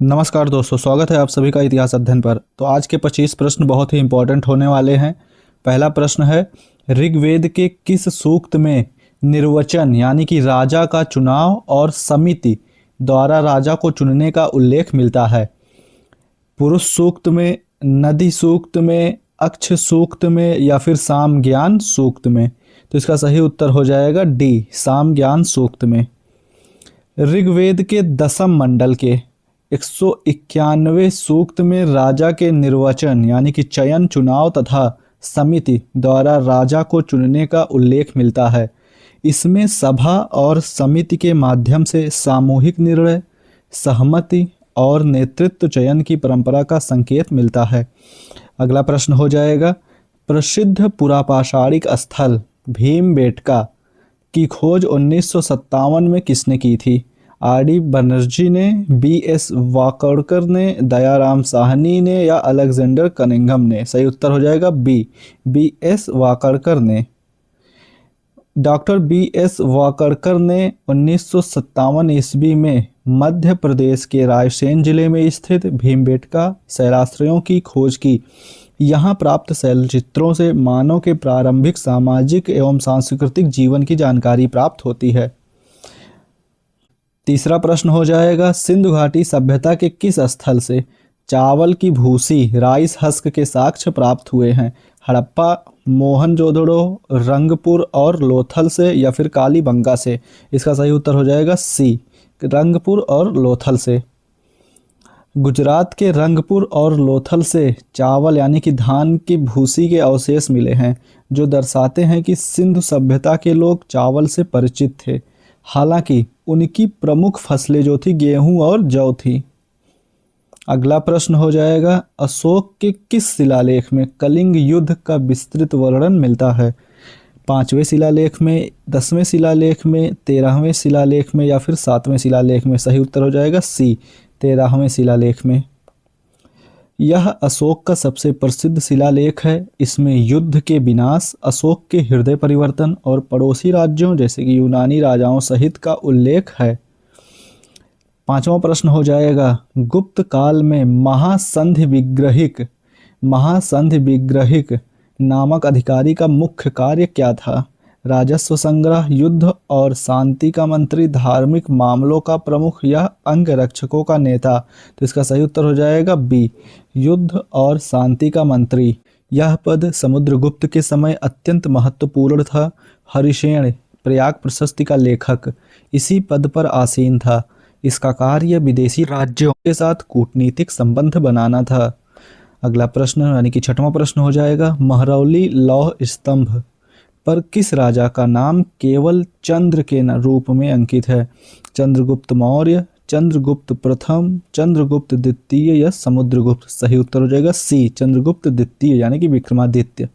नमस्कार दोस्तों, स्वागत है आप सभी का इतिहास अध्ययन पर। तो आज के 25 प्रश्न बहुत ही इंपॉर्टेंट होने वाले हैं। पहला प्रश्न है, ऋग्वेद के किस सूक्त में निर्वचन यानी कि राजा का चुनाव और समिति द्वारा राजा को चुनने का उल्लेख मिलता है? पुरुष सूक्त में, नदी सूक्त में, अक्ष सूक्त में या फिर साम ज्ञान सूक्त में? तो इसका सही उत्तर हो जाएगा डी, साम ज्ञान सूक्त में। ऋग्वेद के दसम मंडल के 191 सूक्त में राजा के निर्वाचन यानी कि चयन, चुनाव तथा समिति द्वारा राजा को चुनने का उल्लेख मिलता है। इसमें सभा और समिति के माध्यम से सामूहिक निर्णय, सहमति और नेतृत्व चयन की परंपरा का संकेत मिलता है। अगला प्रश्न हो जाएगा, प्रसिद्ध पुरापाषाणिक स्थल भीमबेटका की खोज 1957 में किसने की थी? आर.डी. बनर्जी ने, बी.एस. वाकड़कर ने, दयाराम साहनी ने या अलेक्जेंडर कनिंघम ने? सही उत्तर हो जाएगा बी.एस. वाकड़कर ने। Doctor BS. वाकड़कर ने 1957 ईस्वी में मध्य प्रदेश के रायसेन जिले में स्थित भीमबेटका शैलाश्रयों की खोज की। यहाँ प्राप्त शैलचित्रों से मानव के प्रारंभिक सामाजिक एवं सांस्कृतिक जीवन की जानकारी प्राप्त होती है। तीसरा प्रश्न हो जाएगा, सिंधु घाटी सभ्यता के किस स्थल से चावल की भूसी, राइस हस्क के साक्ष्य प्राप्त हुए हैं? हड़प्पा, मोहनजोदड़ो, रंगपुर और लोथल से या फिर कालीबंगा से? इसका सही उत्तर हो जाएगा सी, रंगपुर और लोथल से। गुजरात के रंगपुर और लोथल से चावल यानी कि धान की भूसी के अवशेष मिले हैं, जो दर्शाते हैं कि सिंधु सभ्यता के लोग चावल से परिचित थे। हालांकि उनकी प्रमुख फसलें जो थी गेहूं और जौ थी। अगला प्रश्न हो जाएगा, अशोक के किस शिलालेख में कलिंग युद्ध का विस्तृत वर्णन मिलता है? 5वें शिलालेख में, 10वें शिलालेख में, 13वें शिलालेख में या फिर 7वें शिलालेख में? सही उत्तर हो जाएगा सी, 13वें शिलालेख में। यह अशोक का सबसे प्रसिद्ध शिलालेख है। इसमें युद्ध के विनाश, अशोक के हृदय परिवर्तन और पड़ोसी राज्यों जैसे कि यूनानी राजाओं सहित का उल्लेख है। 5वां प्रश्न हो जाएगा, गुप्त काल में महासंधि विग्रहिक नामक अधिकारी का मुख्य कार्य क्या था? राजस्व संग्रह, युद्ध और शांति का मंत्री, धार्मिक मामलों का प्रमुख या अंगरक्षकों का नेता? तो इसका सही उत्तर हो जाएगा बी, युद्ध और शांति का मंत्री। यह पद समुद्रगुप्त के समय अत्यंत महत्वपूर्ण था। हरिशेन, प्रयाग प्रशस्ति का लेखक, इसी पद पर आसीन था। इसका कार्य विदेशी राज्यों के साथ कूटनीतिक संबंध बनाना था। अगला प्रश्न यानी कि 6वां प्रश्न हो जाएगा, महरौली लौह स्तंभ पर किस राजा का नाम केवल चंद्र के रूप में अंकित है? चंद्रगुप्त मौर्य, चंद्रगुप्त प्रथम, चंद्रगुप्त द्वितीय या समुद्रगुप्त? सही उत्तर हो जाएगा सी, चंद्रगुप्त द्वितीय यानी कि विक्रमादित्य।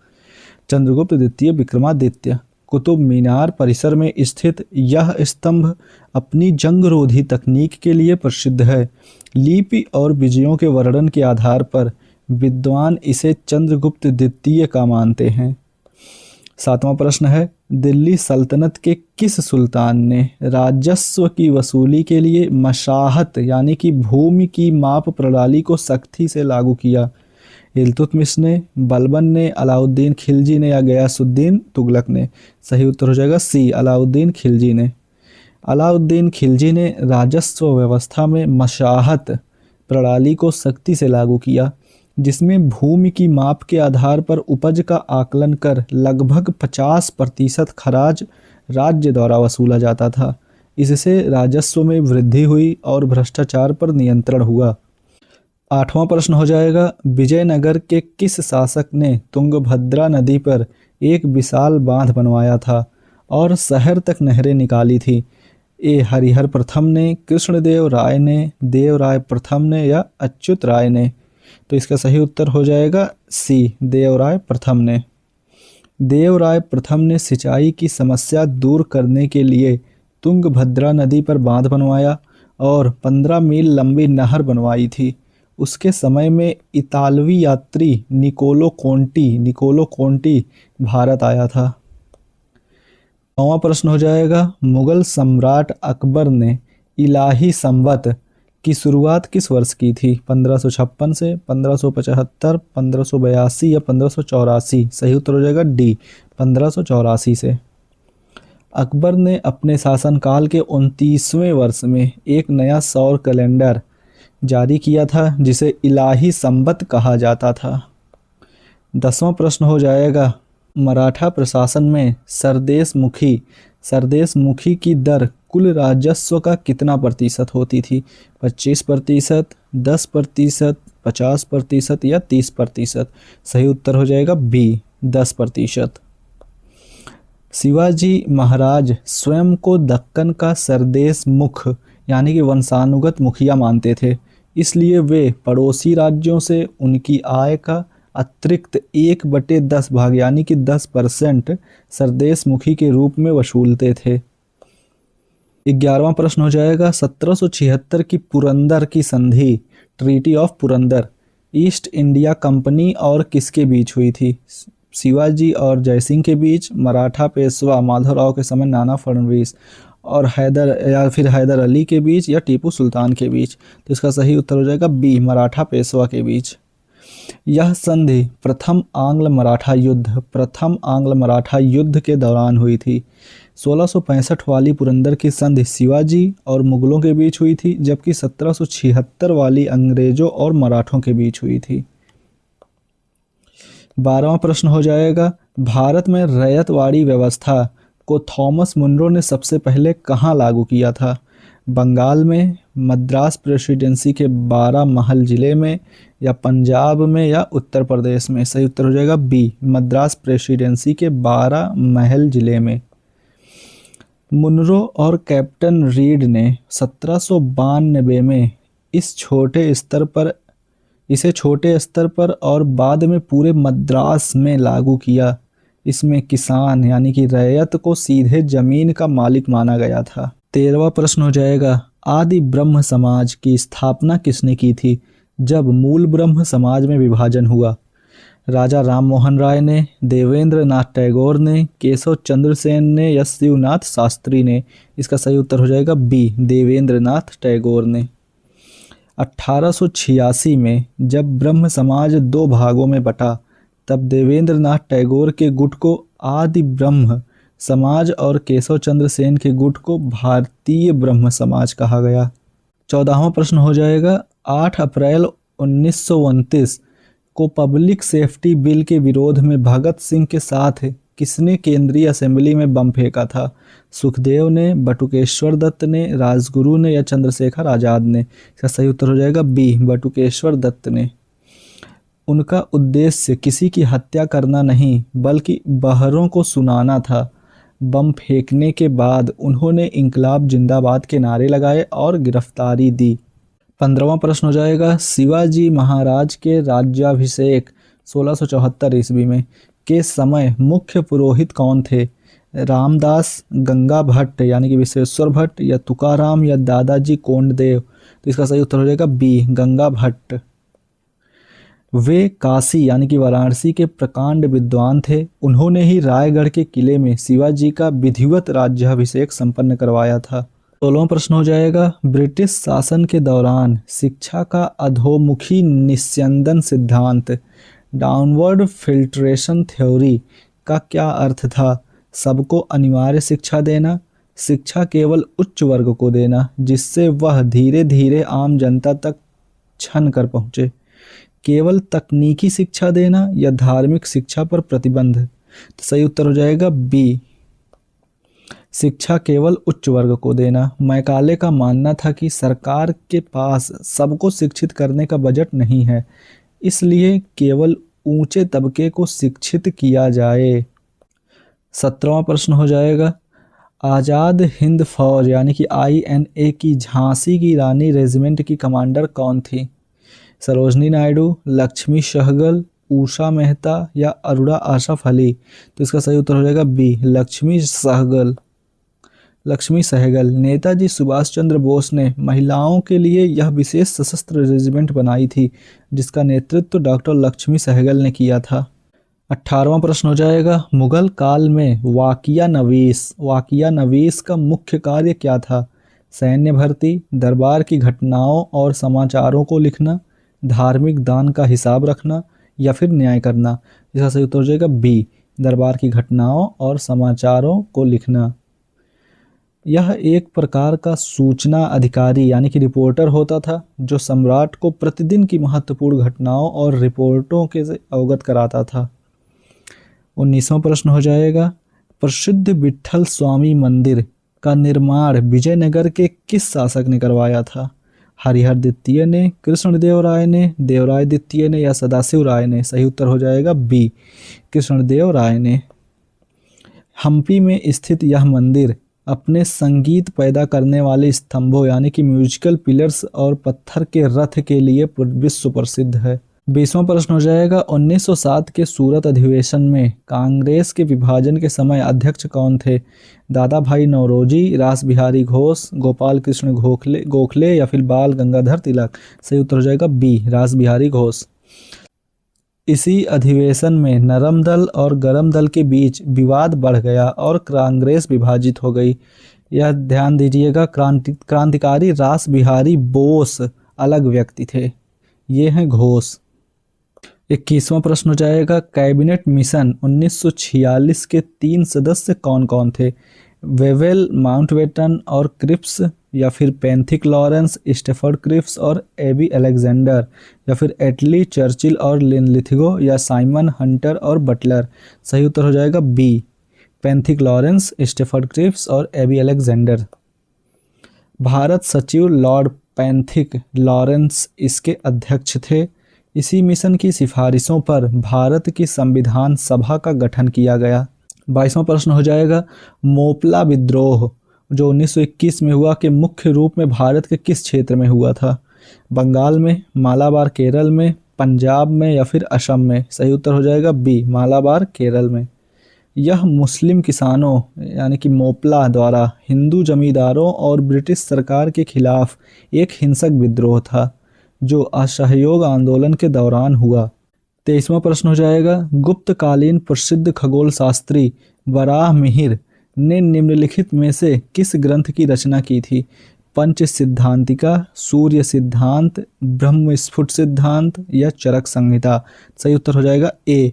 चंद्रगुप्त द्वितीय विक्रमादित्य। कुतुब मीनार परिसर में स्थित यह स्तंभ अपनी जंगरोधी तकनीक के लिए प्रसिद्ध है। लिपि और विजयों के वर्णन के आधार पर विद्वान इसे चंद्रगुप्त द्वितीय का मानते हैं। 7वां प्रश्न है, दिल्ली सल्तनत के किस सुल्तान ने राजस्व की वसूली के लिए मशाहत यानी कि भूमि की माप प्रणाली को सख्ती से लागू किया? इल्तुतमिश ने, बलबन ने, अलाउद्दीन खिलजी ने या गयासुद्दीन तुगलक ने? सही उत्तर हो जाएगा सी, अलाउद्दीन खिलजी ने। अलाउद्दीन खिलजी ने राजस्व व्यवस्था में मशाहत प्रणाली को सख्ती से लागू किया, जिसमें भूमि की माप के आधार पर उपज का आकलन कर लगभग 50% खराज राज्य द्वारा वसूला जाता था। इससे राजस्व में वृद्धि हुई और भ्रष्टाचार पर नियंत्रण हुआ। 8वां प्रश्न हो जाएगा, विजयनगर के किस शासक ने तुंगभद्रा नदी पर एक विशाल बांध बनवाया था और शहर तक नहरें निकाली थी? ए हरिहर प्रथम ने, कृष्णदेव राय ने, देवराय प्रथम ने या अच्युत राय ने? तो इसका सही उत्तर हो जाएगा सी, देवराय प्रथम ने। देवराय प्रथम ने सिंचाई की समस्या दूर करने के लिए तुंगभद्रा नदी पर बांध बनवाया और 15 मील लंबी नहर बनवाई थी। उसके समय में इतालवी यात्री निकोलो कोंटी भारत आया था। 9वां प्रश्न हो जाएगा, मुगल सम्राट अकबर ने इलाही संवत की शुरुआत किस वर्ष की थी? 1556 से, 1575, 1582 या 1584? सही उत्तर हो जाएगा डी, 1584 से। अकबर ने अपने शासनकाल के 29वें वर्ष में एक नया सौर कैलेंडर जारी किया था जिसे इलाही संवत कहा जाता था। 10वां प्रश्न हो जाएगा, मराठा प्रशासन में सरदेशमुखी की दर कुल राजस्व का कितना प्रतिशत होती थी? 25%, 10%, 50% या 30%? सही उत्तर हो जाएगा बी, 10%। शिवाजी महाराज स्वयं को दक्कन का सरदेश मुख यानी कि वंशानुगत मुखिया मानते थे, इसलिए वे पड़ोसी राज्यों से उनकी आय का अतिरिक्त 1/10 भाग यानी कि 10% सरदेश मुखी के रूप में वसूलते थे। 11वां प्रश्न हो जाएगा, 1776 की पुरंदर की संधि, treaty of Purandar, east India company और किसके बीच हुई थी? शिवाजी और जयसिंह के बीच, मराठा पेशवा माधवराव के समय नाना फडणवीस और हैदर अली के बीच, या टीपू सुल्तान के बीच? तो इसका सही उत्तर हो जाएगा बी, मराठा पेशवा के बीच। यह संधि प्रथम आंग्ल मराठा युद्ध के दौरान हुई थी। 1665 वाली पुरंदर की संधि शिवाजी और मुगलों के बीच हुई थी, जबकि 1776 वाली अंग्रेजों और मराठों के बीच हुई थी। 12वां प्रश्न हो जाएगा, भारत में रैयतवाड़ी व्यवस्था को थॉमस मुनरो ने सबसे पहले कहाँ लागू किया था? बंगाल में, मद्रास प्रेसिडेंसी के 12 महल जिले में, या पंजाब में, या उत्तर प्रदेश में? सही उत्तर हो जाएगा बी, मद्रास प्रेसिडेंसी के 12 महल जिले में। मुनरो और कैप्टन रीड ने 1792 में इसे छोटे स्तर पर और बाद में पूरे मद्रास में लागू किया। इसमें किसान यानी कि रैयत को सीधे जमीन का मालिक माना गया था। 13वां प्रश्न हो जाएगा, आदि ब्रह्म समाज की स्थापना किसने की थी जब मूल ब्रह्म समाज में विभाजन हुआ? राजा राम मोहन राय ने, देवेंद्र नाथ टैगोर ने, केशव चंद्र सेन ने, या शिवनाथ शास्त्री ने? इसका सही उत्तर हो जाएगा बी, देवेंद्र नाथ टैगोर ने। 1886 में जब ब्रह्म समाज 2 भागों में बटा, तब देवेंद्र नाथ टैगोर के गुट को आदि ब्रह्म समाज और केशव चंद्र सेन के गुट को भारतीय ब्रह्म समाज कहा गया। 14वां प्रश्न हो जाएगा, 8 अप्रैल 1929 को पब्लिक सेफ्टी बिल के विरोध में भगत सिंह के साथ किसने केंद्रीय असेंबली में बम फेंका था? सुखदेव ने, बटुकेश्वर दत्त ने, राजगुरु ने, या चंद्रशेखर आजाद ने? इसका सही उत्तर हो जाएगा बी, बटुकेश्वर दत्त ने। उनका उद्देश्य किसी की हत्या करना नहीं बल्कि बहरों को सुनाना था। बम फेंकने के बाद उन्होंने इंकलाब जिंदाबाद के नारे लगाए और गिरफ्तारी दी। 15वां प्रश्न हो जाएगा, शिवाजी महाराज के राज्याभिषेक 1674 ईस्वी में के समय मुख्य पुरोहित कौन थे? रामदास, गंगा भट्ट यानी कि विश्वेश्वर भट्ट, या तुकाराम, या दादाजी कोंडदेव? तो इसका सही उत्तर हो जाएगा बी, गंगा भट्ट। वे काशी यानी कि वाराणसी के प्रकांड विद्वान थे। उन्होंने ही रायगढ़ के किले में शिवाजी का विधिवत राज्याभिषेक संपन्न करवाया था। 16वां प्रश्न हो जाएगा, ब्रिटिश शासन के दौरान शिक्षा का अधोमुखी निस्यंदन सिद्धांत, डाउनवर्ड फिल्ट्रेशन थ्योरी का क्या अर्थ था? सबको अनिवार्य शिक्षा देना, शिक्षा केवल उच्च वर्ग को देना जिससे वह धीरे धीरे आम जनता तक छन कर पहुँचे, केवल तकनीकी शिक्षा देना, या धार्मिक शिक्षा पर प्रतिबंध? तो सही उत्तर हो जाएगा बी, शिक्षा केवल उच्च वर्ग को देना। मैकाले का मानना था कि सरकार के पास सबको शिक्षित करने का बजट नहीं है, इसलिए केवल ऊंचे तबके को शिक्षित किया जाए। 17वां प्रश्न हो जाएगा, आज़ाद हिंद फौज यानी कि INA की झांसी की रानी रेजिमेंट की कमांडर कौन थी? सरोजनी नायडू, लक्ष्मी सहगल, उषा मेहता, या अरुणा आसफ अली? तो इसका सही उत्तर हो जाएगा बी, लक्ष्मी सहगल। नेताजी सुभाष चंद्र बोस ने महिलाओं के लिए यह विशेष सशस्त्र रेजिमेंट बनाई थी जिसका नेतृत्व डॉक्टर लक्ष्मी सहगल ने किया था। 18वां प्रश्न हो जाएगा, मुगल काल में वाकिया नवीस का मुख्य कार्य क्या था? सैन्य भर्ती, दरबार की घटनाओं और समाचारों को लिखना, धार्मिक दान का हिसाब रखना या फिर न्याय करना। इसका सही उत्तर हो जाएगा बी, दरबार की घटनाओं और समाचारों को लिखना। यह एक प्रकार का सूचना अधिकारी यानी कि रिपोर्टर होता था जो सम्राट को प्रतिदिन की महत्वपूर्ण घटनाओं और रिपोर्टों के से अवगत कराता था। 19वां प्रश्न हो जाएगा, प्रसिद्ध विट्ठल स्वामी मंदिर का निर्माण विजयनगर के किस शासक ने करवाया था? हरिहर द्वितीय ने, कृष्णदेव राय ने, देवराय द्वितीय ने या सदाशिव राय ने? सही उत्तर हो जाएगा बी, कृष्णदेव राय ने। हम्पी में स्थित यह मंदिर अपने संगीत पैदा करने वाले स्तंभों यानी कि म्यूजिकल पिलर्स और पत्थर के रथ के लिए विश्व प्रसिद्ध है। 20वां प्रश्न हो जाएगा, 1907 के सूरत अधिवेशन में कांग्रेस के विभाजन के समय अध्यक्ष कौन थे? दादा भाई नौरोजी, रास बिहारी घोष, गोपाल कृष्ण गोखले या फिर बाल गंगाधर तिलक? सही उत्तर हो जाएगा बी, रास बिहारी घोष। इसी अधिवेशन में नरम दल और गरम दल के बीच विवाद बढ़ गया और कांग्रेस विभाजित हो गई। यह ध्यान दीजिएगा, क्रांतिकारी रास बिहारी बोस अलग व्यक्ति थे, ये हैं घोष। 21वां प्रश्न हो जाएगा, कैबिनेट मिशन 1946 के 3 सदस्य कौन कौन थे? वेवेल, माउंटबेटन और क्रिप्स या फिर पेंथिक लॉरेंस, स्टेफर्ड क्रिप्स और एबी अलेक्जेंडर या फिर एटली, चर्चिल और लिनलिथगो या साइमन, हंटर और बटलर? सही उत्तर हो जाएगा बी, पेंथिक लॉरेंस, स्टेफर्ड क्रिप्स और एबी अलेक्जेंडर। भारत सचिव लॉर्ड पेंथिक लॉरेंस इसके अध्यक्ष थे। इसी मिशन की सिफारिशों पर भारत की संविधान सभा का गठन किया गया। 22वां प्रश्न हो जाएगा, मोपला विद्रोह जो 1921 में हुआ के मुख्य रूप में भारत के किस क्षेत्र में हुआ था? बंगाल में, मालाबार केरल में, पंजाब में या फिर असम में? सही उत्तर हो जाएगा बी, मालाबार केरल में। यह मुस्लिम किसानों यानी कि मोपला द्वारा हिंदू जमींदारों और ब्रिटिश सरकार के खिलाफ एक हिंसक विद्रोह था जो असहयोग आंदोलन के दौरान हुआ। 23वां प्रश्न हो जाएगा, गुप्तकालीन प्रसिद्ध खगोल शास्त्री वराहमिहिर ने निम्नलिखित में से किस ग्रंथ की रचना की थी? पंच सिद्धांतिका, सूर्य सिद्धांत, ब्रह्मस्फुट सिद्धांत या चरक संहिता? सही उत्तर हो जाएगा ए,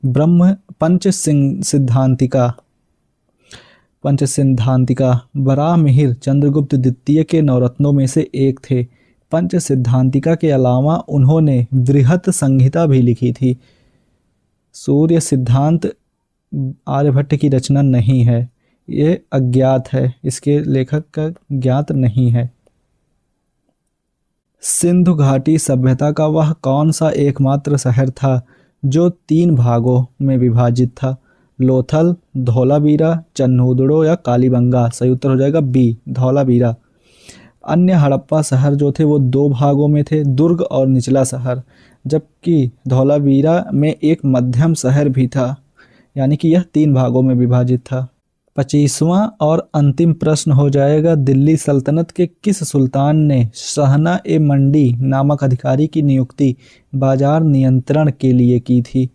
पंच सिद्धांतिका। पंच सिद्धांतिका वराहमिहिर चंद्रगुप्त द्वितीय के नवरत्नों में से एक थे। पंच सिद्धांतिका के अलावा उन्होंने बृहत संहिता भी लिखी थी। सूर्य सिद्धांत आर्यभट्ट की रचना नहीं है, ये अज्ञात है, इसके लेखक का ज्ञात नहीं है। सिंधु घाटी सभ्यता का वह कौन सा एकमात्र शहर था जो 3 भागों में विभाजित था? लोथल, धौलावीरा, चन्हूदड़ो या कालीबंगा? सही उत्तर हो जाएगा बी, धौलावीरा। अन्य हड़प्पा शहर जो थे वो 2 भागों में थे, दुर्ग और निचला शहर, जबकि धौलावीरा में एक मध्यम शहर भी था, यानी कि यह 3 भागों में विभाजित था। 25वां और अंतिम प्रश्न हो जाएगा, दिल्ली सल्तनत के किस सुल्तान ने शहना ए मंडी नामक अधिकारी की नियुक्ति बाजार नियंत्रण के लिए की थी?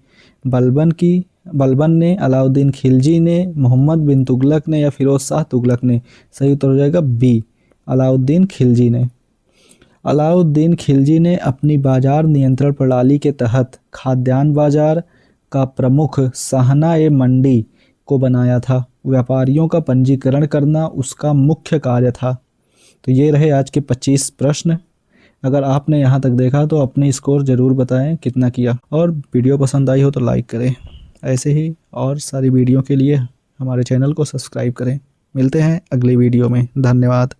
बलबन ने, अलाउद्दीन खिलजी ने, मोहम्मद बिन तुगलक ने या फिरोज शाह तुगलक ने? सही उत्तर हो जाएगा बी, अलाउद्दीन खिलजी ने। अलाउद्दीन खिलजी ने अपनी बाजार नियंत्रण प्रणाली के तहत खाद्यान्न बाजार का प्रमुख शहना ए मंडी को बनाया था। व्यापारियों का पंजीकरण करना उसका मुख्य कार्य था। तो ये रहे आज के 25 प्रश्न। अगर आपने यहाँ तक देखा तो अपनी स्कोर ज़रूर बताएं कितना किया, और वीडियो पसंद आई हो तो लाइक करें। ऐसे ही और सारी वीडियो के लिए हमारे चैनल को सब्सक्राइब करें। मिलते हैं अगली वीडियो में। धन्यवाद।